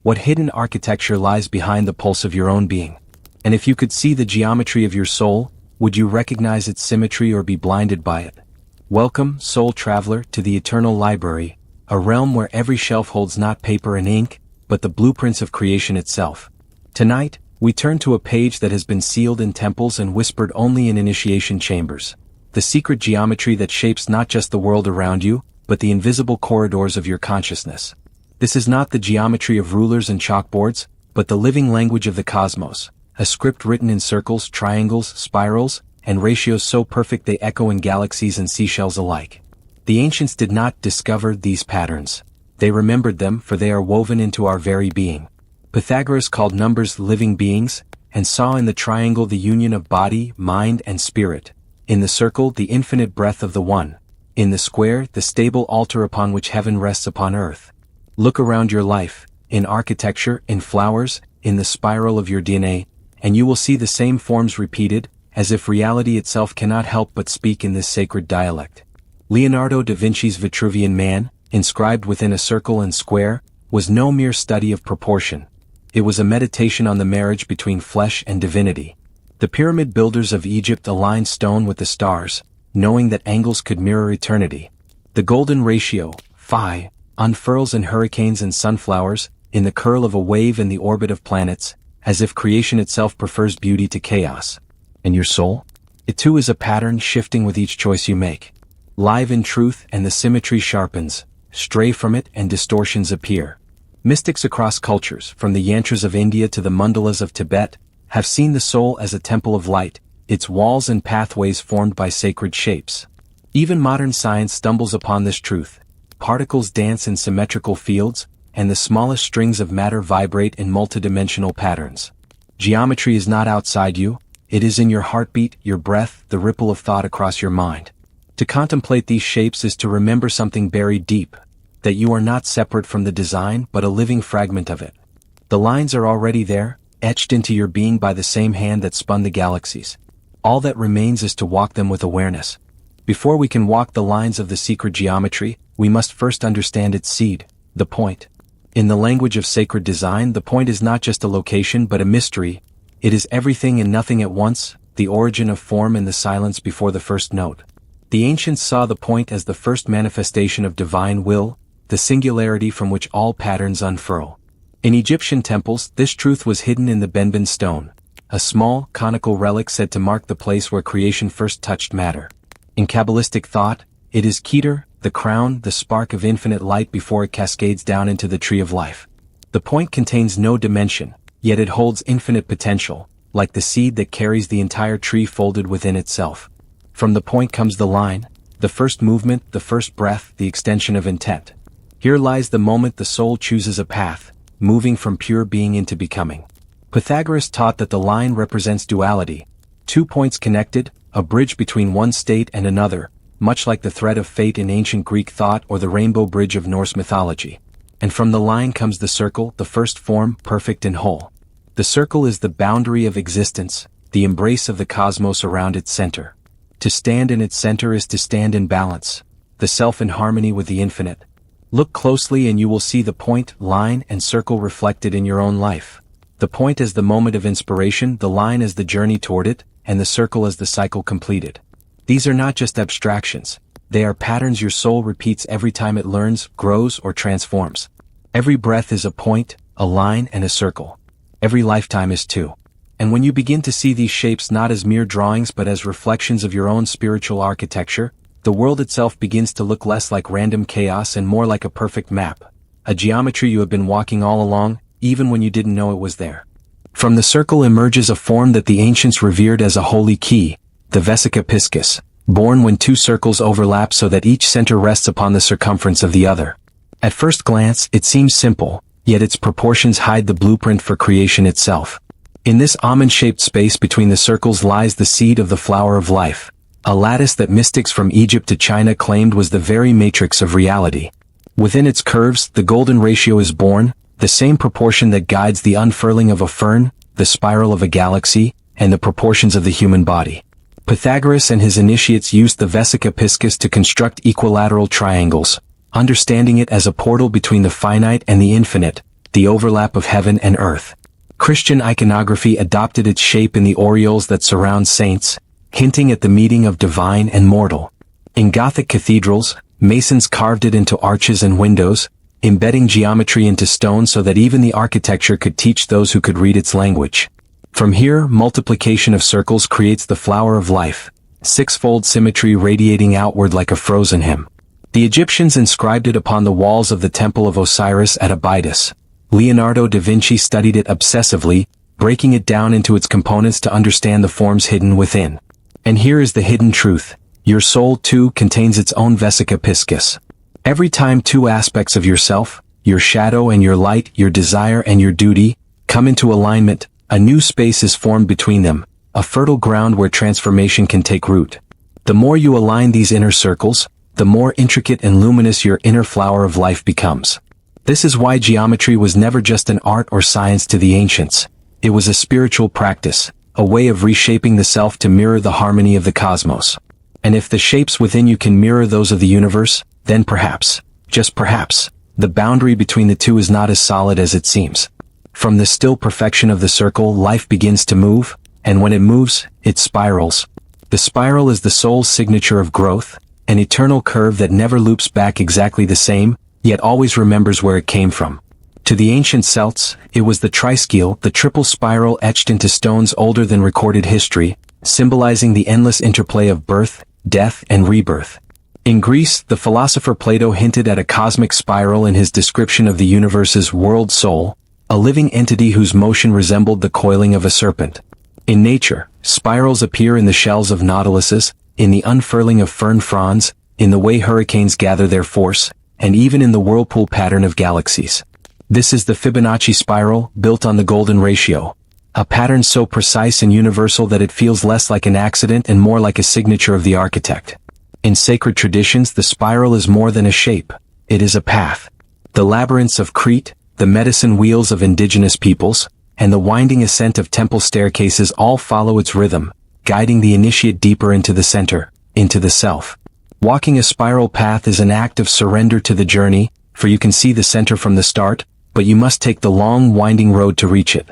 What hidden architecture lies behind the pulse of your own being? And if you could see the geometry of your soul, would you recognize its symmetry or be blinded by it? Welcome, soul traveler, to the eternal library, a realm where every shelf holds not paper and ink, but the blueprints of creation itself. Tonight, we turn to a page that has been sealed in temples and whispered only in initiation chambers. The secret geometry that shapes not just the world around you, but the invisible corridors of your consciousness. This is not the geometry of rulers and chalkboards, but the living language of the cosmos, a script written in circles, triangles, spirals, and ratios so perfect they echo in galaxies and seashells alike. The ancients did not discover these patterns. They remembered them, for they are woven into our very being. Pythagoras called numbers living beings, and saw in the triangle the union of body, mind, and spirit. In the circle, the infinite breath of the One. In the square, the stable altar upon which heaven rests upon earth. Look around your life, in architecture, in flowers, in the spiral of your DNA, and you will see the same forms repeated, as if reality itself cannot help but speak in this sacred dialect. Leonardo da Vinci's Vitruvian Man, inscribed within a circle and square, was no mere study of proportion. It was a meditation on the marriage between flesh and divinity. The pyramid builders of Egypt aligned stone with the stars, knowing that angles could mirror eternity. The golden ratio, phi, unfurls in hurricanes and sunflowers, in the curl of a wave in the orbit of planets, as if creation itself prefers beauty to chaos. And your soul? It too is a pattern shifting with each choice you make. Live in truth, and the symmetry sharpens. Stray from it and distortions appear. Mystics across cultures, from the yantras of India to the mandalas of Tibet, have seen the soul as a temple of light, its walls and pathways formed by sacred shapes. Even modern science stumbles upon this truth. Particles dance in symmetrical fields, and the smallest strings of matter vibrate in multidimensional patterns. Geometry is not outside you, it is in your heartbeat, your breath, the ripple of thought across your mind. To contemplate these shapes is to remember something buried deep, that you are not separate from the design but a living fragment of it. The lines are already there, etched into your being by the same hand that spun the galaxies. All that remains is to walk them with awareness. Before we can walk the lines of the secret geometry, we must first understand its seed, the point. In the language of sacred design, the point is not just a location but a mystery. It is everything and nothing at once, the origin of form in the silence before the first note. The ancients saw the point as the first manifestation of divine will, the singularity from which all patterns unfurl. In Egyptian temples, this truth was hidden in the Benben stone, a small, conical relic said to mark the place where creation first touched matter. In Kabbalistic thought, it is Keter, the crown, the spark of infinite light before it cascades down into the tree of life. The point contains no dimension, yet it holds infinite potential, like the seed that carries the entire tree folded within itself. From the point comes the line, the first movement, the first breath, the extension of intent. Here lies the moment the soul chooses a path, moving from pure being into becoming. Pythagoras taught that the line represents duality, two points connected, a bridge between one state and another, much like the thread of fate in ancient Greek thought or the rainbow bridge of Norse mythology. And from the line comes the circle, the first form, perfect and whole. The circle is the boundary of existence, the embrace of the cosmos around its center. To stand in its center is to stand in balance, the self in harmony with the infinite. Look closely and you will see the point, line, and circle reflected in your own life. The point as the moment of inspiration, the line as the journey toward it, and the circle as the cycle completed. These are not just abstractions. They are patterns your soul repeats every time it learns, grows, or transforms. Every breath is a point, a line, and a circle. Every lifetime is too. And when you begin to see these shapes not as mere drawings but as reflections of your own spiritual architecture, the world itself begins to look less like random chaos and more like a perfect map, a geometry you have been walking all along, even when you didn't know it was there. From the circle emerges a form that the ancients revered as a holy key, the vesica piscis, born when two circles overlap so that each center rests upon the circumference of the other. At first glance, it seems simple, yet its proportions hide the blueprint for creation itself. In this almond-shaped space between the circles lies the seed of the flower of life, a lattice that mystics from Egypt to China claimed was the very matrix of reality. Within its curves, the golden ratio is born, the same proportion that guides the unfurling of a fern, the spiral of a galaxy, and the proportions of the human body. Pythagoras and his initiates used the vesica piscis to construct equilateral triangles, understanding it as a portal between the finite and the infinite, the overlap of heaven and earth. Christian iconography adopted its shape in the aureoles that surround saints, hinting at the meeting of divine and mortal. In Gothic cathedrals, masons carved it into arches and windows, embedding geometry into stone so that even the architecture could teach those who could read its language. From here, multiplication of circles creates the flower of life, sixfold symmetry radiating outward like a frozen hymn. The Egyptians inscribed it upon the walls of the Temple of Osiris at Abydos. Leonardo da Vinci studied it obsessively, breaking it down into its components to understand the forms hidden within. And here is the hidden truth. Your soul, too, contains its own vesica piscis. Every time two aspects of yourself, your shadow and your light, your desire and your duty, come into alignment, a new space is formed between them, a fertile ground where transformation can take root. The more you align these inner circles, the more intricate and luminous your inner flower of life becomes. This is why geometry was never just an art or science to the ancients. It was a spiritual practice, a way of reshaping the self to mirror the harmony of the cosmos. And if the shapes within you can mirror those of the universe, then perhaps, just perhaps, the boundary between the two is not as solid as it seems. From the still perfection of the circle, life begins to move, and when it moves, it spirals. The spiral is the soul's signature of growth, an eternal curve that never loops back exactly the same, yet always remembers where it came from. To the ancient Celts, it was the triskele, the triple spiral etched into stones older than recorded history, symbolizing the endless interplay of birth, death, and rebirth. In Greece, the philosopher Plato hinted at a cosmic spiral in his description of the universe's world soul, a living entity whose motion resembled the coiling of a serpent. In nature, spirals appear in the shells of nautiluses, in the unfurling of fern fronds, in the way hurricanes gather their force, and even in the whirlpool pattern of galaxies. This is the Fibonacci spiral, built on the golden ratio. A pattern so precise and universal that it feels less like an accident and more like a signature of the architect. In sacred traditions, the spiral is more than a shape. It is a path. The labyrinths of Crete, the medicine wheels of indigenous peoples, and the winding ascent of temple staircases all follow its rhythm, guiding the initiate deeper into the center, into the self. Walking a spiral path is an act of surrender to the journey, for you can see the center from the start, but you must take the long, winding road to reach it.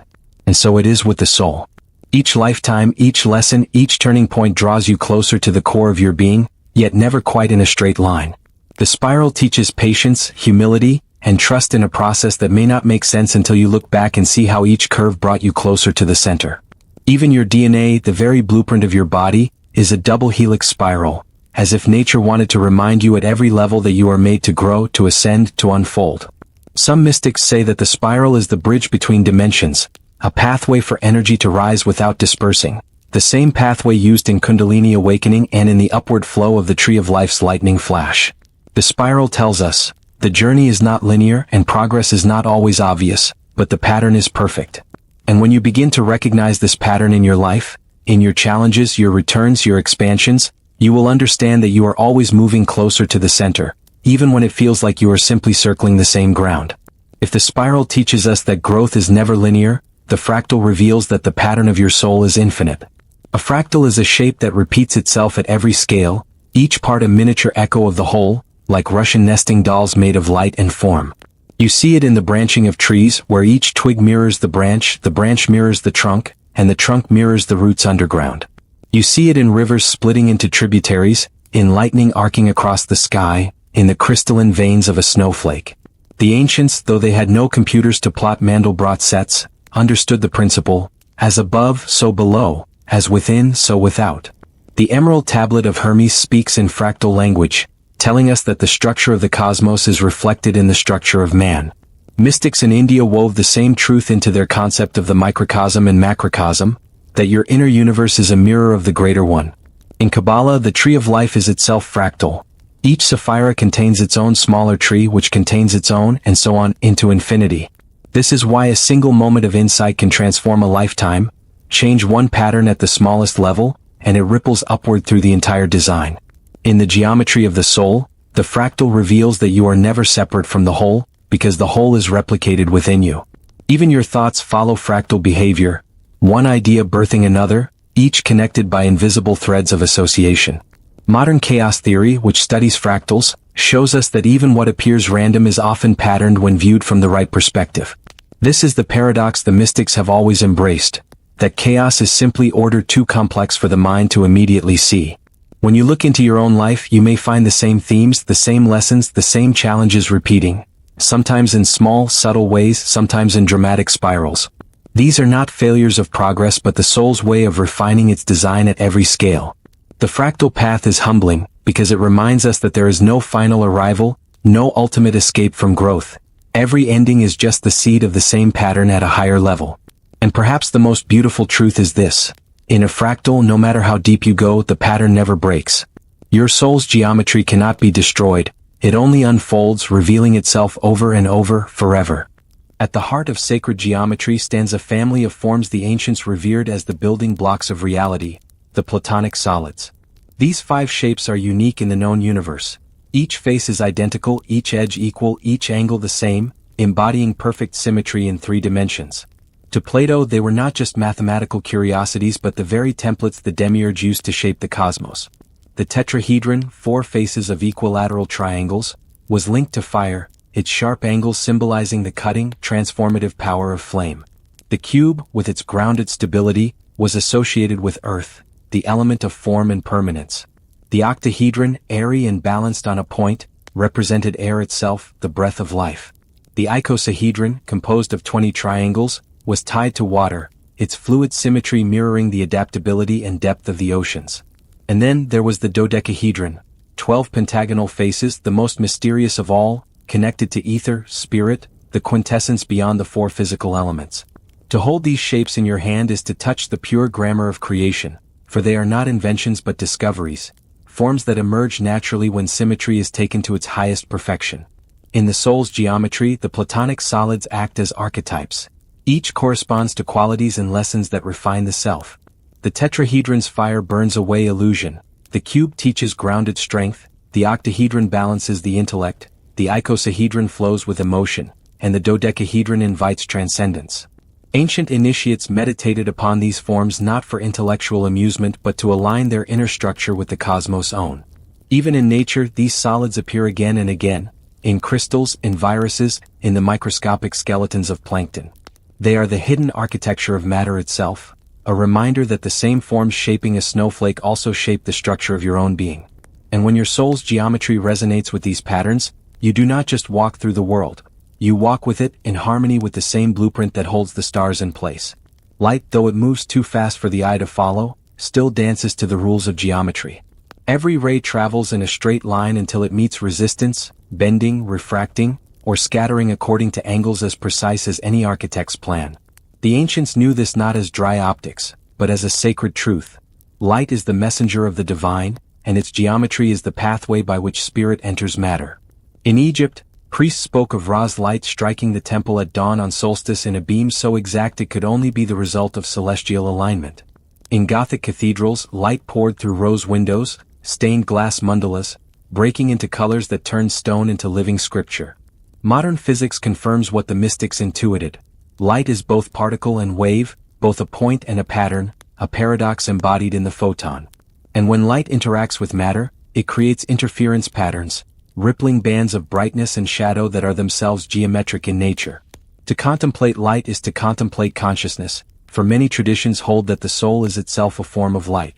And so it is with the soul. Each lifetime, each lesson, each turning point draws you closer to the core of your being, yet never quite in a straight line. The spiral teaches patience, humility, and trust in a process that may not make sense until you look back and see how each curve brought you closer to the center. Even your DNA, the very blueprint of your body, is a double helix spiral, as if nature wanted to remind you at every level that you are made to grow, to ascend, to unfold. Some mystics say that the spiral is the bridge between dimensions, a pathway for energy to rise without dispersing, the same pathway used in Kundalini awakening and in the upward flow of the Tree of Life's lightning flash. The spiral tells us, the journey is not linear and progress is not always obvious, but the pattern is perfect. And when you begin to recognize this pattern in your life, in your challenges, your returns, your expansions, you will understand that you are always moving closer to the center, even when it feels like you are simply circling the same ground. If the spiral teaches us that growth is never linear, the fractal reveals that the pattern of your soul is infinite. A fractal is a shape that repeats itself at every scale, each part a miniature echo of the whole, like Russian nesting dolls made of light and form. You see it in the branching of trees, where each twig mirrors the branch mirrors the trunk, and the trunk mirrors the roots underground. You see it in rivers splitting into tributaries, in lightning arcing across the sky, in the crystalline veins of a snowflake. The ancients, though they had no computers to plot Mandelbrot sets, understood the principle, as above, so below, as within, so without. The Emerald Tablet of Hermes speaks in fractal language, telling us that the structure of the cosmos is reflected in the structure of man. Mystics in India wove the same truth into their concept of the microcosm and macrocosm, that your inner universe is a mirror of the greater one. In Kabbalah, the tree of life is itself fractal. Each sapphira contains its own smaller tree which contains its own, and so on, into infinity. This is why a single moment of insight can transform a lifetime, change one pattern at the smallest level, and it ripples upward through the entire design. In the geometry of the soul, the fractal reveals that you are never separate from the whole, because the whole is replicated within you. Even your thoughts follow fractal behavior, one idea birthing another, each connected by invisible threads of association. Modern chaos theory, which studies fractals, shows us that even what appears random is often patterned when viewed from the right perspective. This is the paradox the mystics have always embraced, that chaos is simply order too complex for the mind to immediately see. When you look into your own life, you may find the same themes, the same lessons, the same challenges repeating, sometimes in small, subtle ways, sometimes in dramatic spirals. These are not failures of progress but the soul's way of refining its design at every scale. The fractal path is humbling, because it reminds us that there is no final arrival, no ultimate escape from growth. Every ending is just the seed of the same pattern at a higher level. And perhaps the most beautiful truth is this: in a fractal, no matter how deep you go, the pattern never breaks. Your soul's geometry cannot be destroyed, it only unfolds, revealing itself over and over, forever. At the heart of sacred geometry stands a family of forms the ancients revered as the building blocks of reality, the platonic solids. These 5 shapes are unique in the known universe. Each face is identical, each edge equal, each angle the same, embodying perfect symmetry in 3 dimensions. To Plato, they were not just mathematical curiosities but the very templates the demiurge used to shape the cosmos. The tetrahedron, 4 faces of equilateral triangles, was linked to fire, its sharp angles symbolizing the cutting, transformative power of flame. The cube, with its grounded stability, was associated with earth, the element of form and permanence. The octahedron, airy and balanced on a point, represented air itself, the breath of life. The icosahedron, composed of 20 triangles, was tied to water, its fluid symmetry mirroring the adaptability and depth of the oceans. And then there was the dodecahedron, 12 pentagonal faces, the most mysterious of all, connected to ether, spirit, the quintessence beyond the 4 physical elements. To hold these shapes in your hand is to touch the pure grammar of creation, for they are not inventions but discoveries, forms that emerge naturally when symmetry is taken to its highest perfection. In the soul's geometry, the platonic solids act as archetypes. Each corresponds to qualities and lessons that refine the self. The tetrahedron's fire burns away illusion, the cube teaches grounded strength, the octahedron balances the intellect, the icosahedron flows with emotion, and the dodecahedron invites transcendence. Ancient initiates meditated upon these forms not for intellectual amusement but to align their inner structure with the cosmos' own. Even in nature, these solids appear again and again, in crystals, in viruses, in the microscopic skeletons of plankton. They are the hidden architecture of matter itself, a reminder that the same forms shaping a snowflake also shape the structure of your own being. And when your soul's geometry resonates with these patterns, you do not just walk through the world, you walk with it, in harmony with the same blueprint that holds the stars in place. Light, though it moves too fast for the eye to follow, still dances to the rules of geometry. Every ray travels in a straight line until it meets resistance, bending, refracting, or scattering according to angles as precise as any architect's plan. The ancients knew this not as dry optics, but as a sacred truth. Light is the messenger of the divine, and its geometry is the pathway by which spirit enters matter. In Egypt, priests spoke of Ra's light striking the temple at dawn on solstice in a beam so exact it could only be the result of celestial alignment. In Gothic cathedrals, light poured through rose windows, stained glass mandalas, breaking into colors that turned stone into living scripture. Modern physics confirms what the mystics intuited. Light is both particle and wave, both a point and a pattern, a paradox embodied in the photon. And when light interacts with matter, it creates interference patterns, rippling bands of brightness and shadow that are themselves geometric in nature. To contemplate light is to contemplate consciousness, for many traditions hold that the soul is itself a form of light.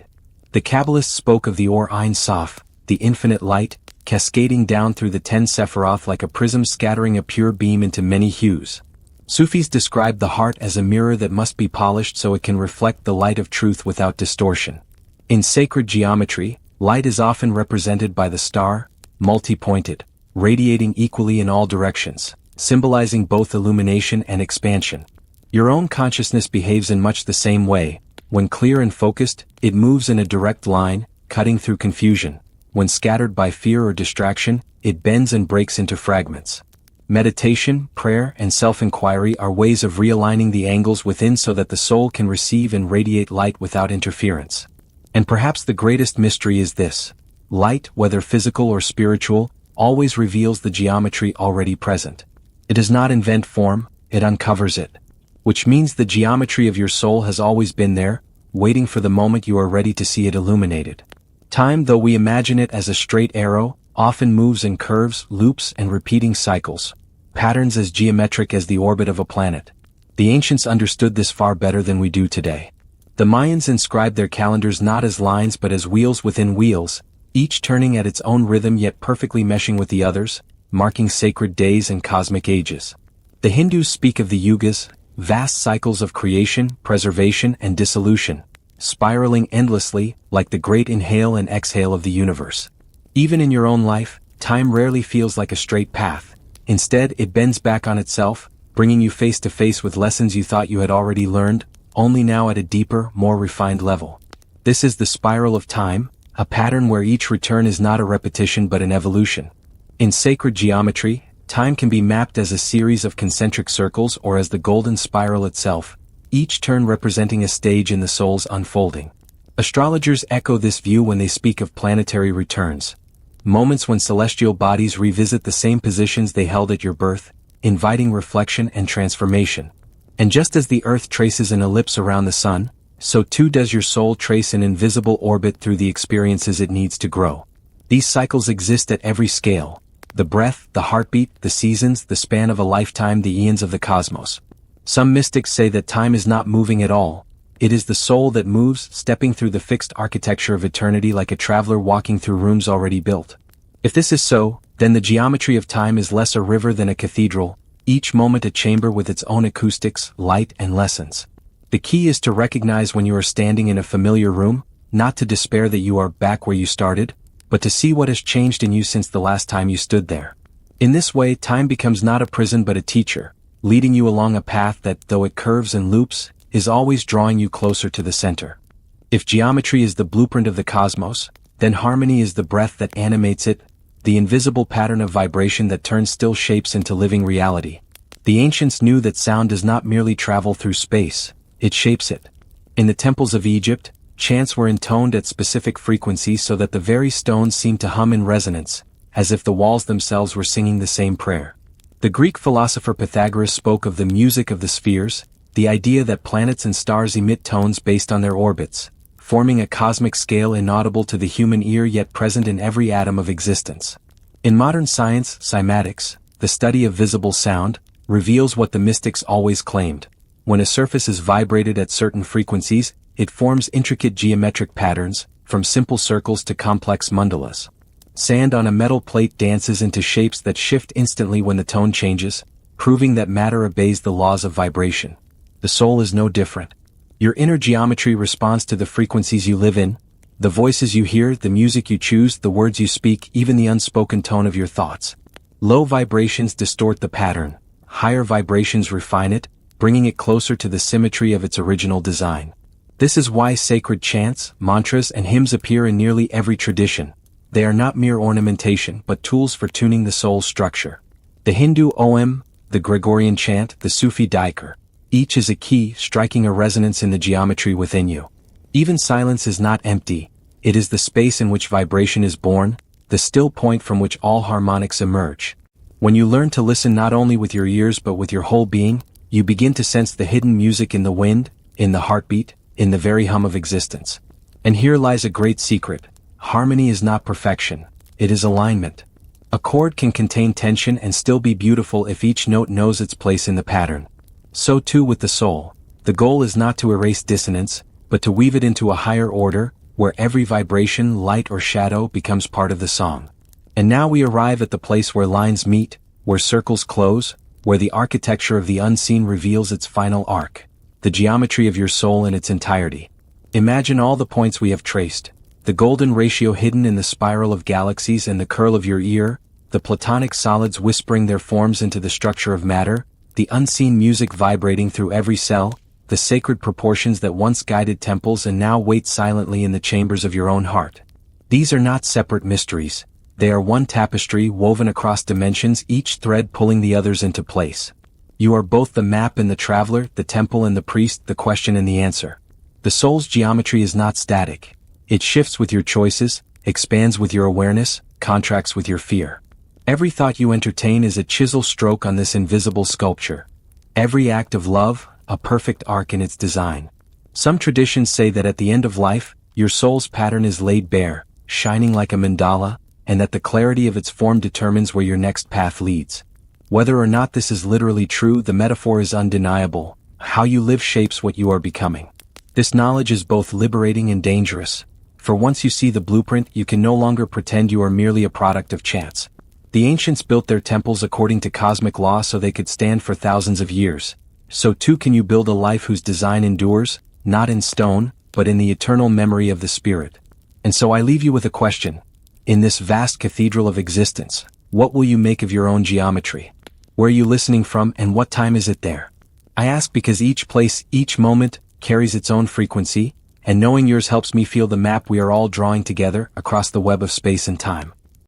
The Kabbalists spoke of the Or Ein Sof, the infinite light, cascading down through the 10 Sephiroth like a prism scattering a pure beam into many hues. Sufis described the heart as a mirror that must be polished so it can reflect the light of truth without distortion. In sacred geometry, light is often represented by the star, multi-pointed, radiating equally in all directions, symbolizing both illumination and expansion. Your own consciousness behaves in much the same way. When clear and focused, it moves in a direct line, cutting through confusion. When scattered by fear or distraction, it bends and breaks into fragments. Meditation, prayer, and self-inquiry are ways of realigning the angles within so that the soul can receive and radiate light without interference. And perhaps the greatest mystery is this: light, whether physical or spiritual, always reveals the geometry already present. It does not invent form, it uncovers it. Which means the geometry of your soul has always been there, waiting for the moment you are ready to see it illuminated. Time, though we imagine it as a straight arrow, often moves in curves, loops, and repeating cycles. patterns as geometric as the orbit of a planet. The ancients understood this far better than we do today. The Mayans inscribed their calendars not as lines but as wheels within wheels, each turning at its own rhythm yet perfectly meshing with the others, marking sacred days and cosmic ages. The Hindus speak of the yugas, vast cycles of creation, preservation and dissolution, spiraling endlessly, like the great inhale and exhale of the universe. Even in your own life, time rarely feels like a straight path. Instead, it bends back on itself, bringing you face to face with lessons you thought you had already learned, only now at a deeper, more refined level. This is the spiral of time, a pattern where each return is not a repetition but an evolution. In sacred geometry, time can be mapped as a series of concentric circles or as the golden spiral itself, each turn representing a stage in the soul's unfolding. Astrologers echo this view when they speak of planetary returns, moments when celestial bodies revisit the same positions they held at your birth, inviting reflection and transformation. And just as the earth traces an ellipse around the sun, so too does your soul trace an invisible orbit through the experiences it needs to grow. These cycles exist at every scale: the breath, the heartbeat, the seasons, the span of a lifetime, the eons of the cosmos. Some mystics say that time is not moving at all. It is the soul that moves, stepping through the fixed architecture of eternity like a traveler walking through rooms already built. If this is so, then the geometry of time is less a river than a cathedral, each moment a chamber with its own acoustics, light and lessons. The key is to recognize when you are standing in a familiar room, not to despair that you are back where you started, but to see what has changed in you since the last time you stood there. In this way, time becomes not a prison but a teacher, leading you along a path that, though it curves and loops, is always drawing you closer to the center. If geometry is the blueprint of the cosmos, then harmony is the breath that animates it, the invisible pattern of vibration that turns still shapes into living reality. The ancients knew that sound does not merely travel through space, it shapes it. In the temples of Egypt, chants were intoned at specific frequencies so that the very stones seemed to hum in resonance, as if the walls themselves were singing the same prayer. The Greek philosopher Pythagoras spoke of the music of the spheres, the idea that planets and stars emit tones based on their orbits, forming a cosmic scale inaudible to the human ear yet present in every atom of existence. In modern science, cymatics, the study of visible sound, reveals what the mystics always claimed. When a surface is vibrated at certain frequencies, it forms intricate geometric patterns, from simple circles to complex mandalas. Sand on a metal plate dances into shapes that shift instantly when the tone changes, proving that matter obeys the laws of vibration. The soul is no different. Your inner geometry responds to the frequencies you live in, the voices you hear, the music you choose, the words you speak, even the unspoken tone of your thoughts. Low vibrations distort the pattern, higher vibrations refine it, bringing it closer to the symmetry of its original design. This is why sacred chants, mantras and hymns appear in nearly every tradition. They are not mere ornamentation but tools for tuning the soul's structure. The Hindu Om, the Gregorian chant, the Sufi Dhikr. Each is a key, striking a resonance in the geometry within you. Even silence is not empty, it is the space in which vibration is born, the still point from which all harmonics emerge. When you learn to listen not only with your ears but with your whole being, you begin to sense the hidden music in the wind, in the heartbeat, in the very hum of existence. And here lies a great secret. Harmony is not perfection, it is alignment. A chord can contain tension and still be beautiful if each note knows its place in the pattern. So too with the soul. The goal is not to erase dissonance, but to weave it into a higher order, where every vibration, light or shadow becomes part of the song. And now we arrive at the place where lines meet, where circles close, where the architecture of the unseen reveals its final arc, the geometry of your soul in its entirety. Imagine all the points we have traced, the golden ratio hidden in the spiral of galaxies and the curl of your ear, the platonic solids whispering their forms into the structure of matter, the unseen music vibrating through every cell, the sacred proportions that once guided temples and now wait silently in the chambers of your own heart. These are not separate mysteries. They are one tapestry woven across dimensions, each thread pulling the others into place. You are both the map and the traveler, the temple and the priest, the question and the answer. The soul's geometry is not static. It shifts with your choices, expands with your awareness, contracts with your fear. Every thought you entertain is a chisel stroke on this invisible sculpture. Every act of love, a perfect arc in its design. Some traditions say that at the end of life, your soul's pattern is laid bare, shining like a mandala, and that the clarity of its form determines where your next path leads. Whether or not this is literally true, the metaphor is undeniable. How you live shapes what you are becoming. This knowledge is both liberating and dangerous. For once you see the blueprint, you can no longer pretend you are merely a product of chance. The ancients built their temples according to cosmic law so they could stand for thousands of years. So too can you build a life whose design endures, not in stone, but in the eternal memory of the spirit. And so I leave you with a question. In this vast cathedral of existence, what will you make of your own geometry? Where are you listening from, and what time is it there? I ask because each place, each moment, carries its own frequency, and knowing yours helps me feel the map we are all drawing together across the web of space and time.